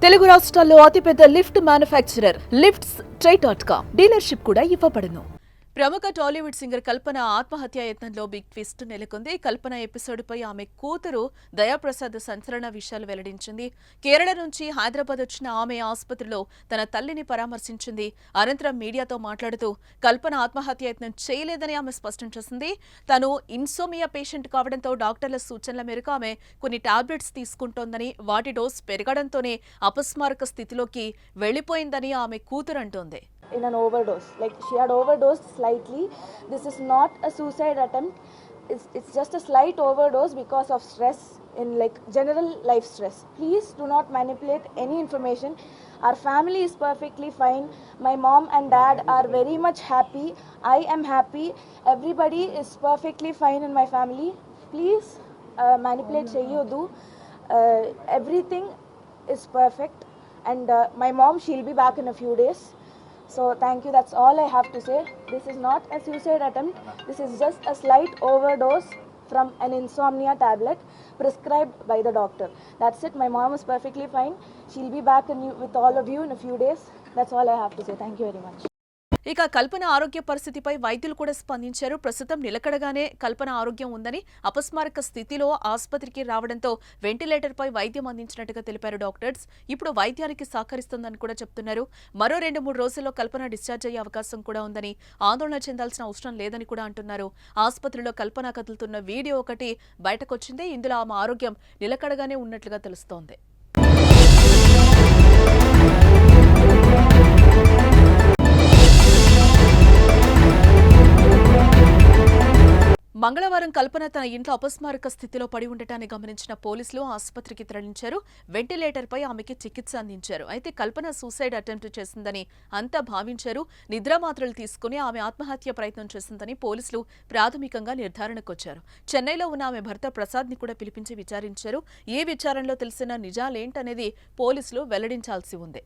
తెలుగు రాష్ట్రాల్లో అతిపెద్ద lift manufacturer lifts ట్రై.com dealership కూడా ఇవ్వబడును. ప్రముఖ టాలీవుడ్ సింగర్ కల్పన ఆత్మహత్యా యత్నంలో బిగ్ ట్విస్ట్ నెలకొంది. కల్పన ఎపిసోడ్పై ఆమె కూతురు దయాప్రసాద్ సంచలన విషయాలు వెల్లడించింది. కేరళ నుంచి హైదరాబాద్ వచ్చిన ఆమె ఆసుపత్రిలో తన తల్లిని పరామర్శించింది. అనంతరం మీడియాతో మాట్లాడుతూ కల్పన ఆత్మహత్య యత్నం చేయలేదని ఆమె స్పష్టం చేసింది. తను ఇన్సోమియా పేషెంట్ కావడంతో డాక్టర్ల సూచనల మేరకు ఆమె కొన్ని టాబ్లెట్స్ తీసుకుంటోందని, వాటి డోస్ పెరగడంతోనే అపస్మారక స్థితిలోకి వెళ్లిపోయిందని ఆమె కూతురు అంటోంది. In an overdose, like she had overdosed slightly. This is not a suicide attempt. It's just a slight overdose because of stress, in like general life stress. Please do not manipulate any information. Our family is perfectly fine. My mom and dad are very much happy. I am happy. Everybody is perfectly fine in my family. Please manipulate cheyodu. Everything is perfect, and my mom, she'll be back in a few days. So thank you, that's all I have to say. This is not a suicide attempt. This is just a slight overdose from an insomnia tablet prescribed by the doctor. That's it. My mom is perfectly fine. She'll be back with all of you in a few days. That's all I have to say. Thank you very much. ఇక కల్పన ఆరోగ్య పరిస్థితిపై వైద్యులు కూడా స్పందించారు. ప్రస్తుతం నిలకడగానే కల్పన ఆరోగ్యం ఉందని, అపస్మారక స్థితిలో ఆసుపత్రికి రావడంతో వెంటిలేటర్పై వైద్యం అందించినట్టుగా తెలిపారు డాక్టర్స్. ఇప్పుడు వైద్యానికి సహకరిస్తుందని కూడా చెప్తున్నారు. మరో 2-3 రోజుల్లో కల్పన డిశ్చార్జ్ అయ్యే అవకాశం కూడా ఉందని, ఆందోళన చెందాల్సిన అవసరం లేదని కూడా అంటున్నారు. ఆసుపత్రిలో కల్పన కదులుతున్న వీడియో ఒకటి బయటకొచ్చింది. ఇందులో ఆమె ఆరోగ్యం నిలకడగానే ఉన్నట్లుగా తెలుస్తోంది. మంగళవారం కల్పన తన ఇంట్లో అపస్మారక స్థితిలో పడి ఉండటాన్ని గమనించిన పోలీసులు ఆసుపత్రికి తరలించారు. వెంటిలేటర్పై ఆమెకి చికిత్స అందించారు. అయితే కల్పన సూసైడ్ అటెంప్ట్ చేసిందని అంతా భావించారు. నిద్రామాత్రలు తీసుకుని ఆమె ఆత్మహత్య ప్రయత్నం చేసిందని పోలీసులు ప్రాథమికంగా నిర్ధారణకొచ్చారు. చెన్నైలో ఉన్న ఆమె భర్త ప్రసాద్ ని కూడా పిలిపించి విచారించారు. ఈ విచారణలో తెలిసిన నిజాలేంటనేది పోలీసులు వెల్లడించాల్సి ఉంది.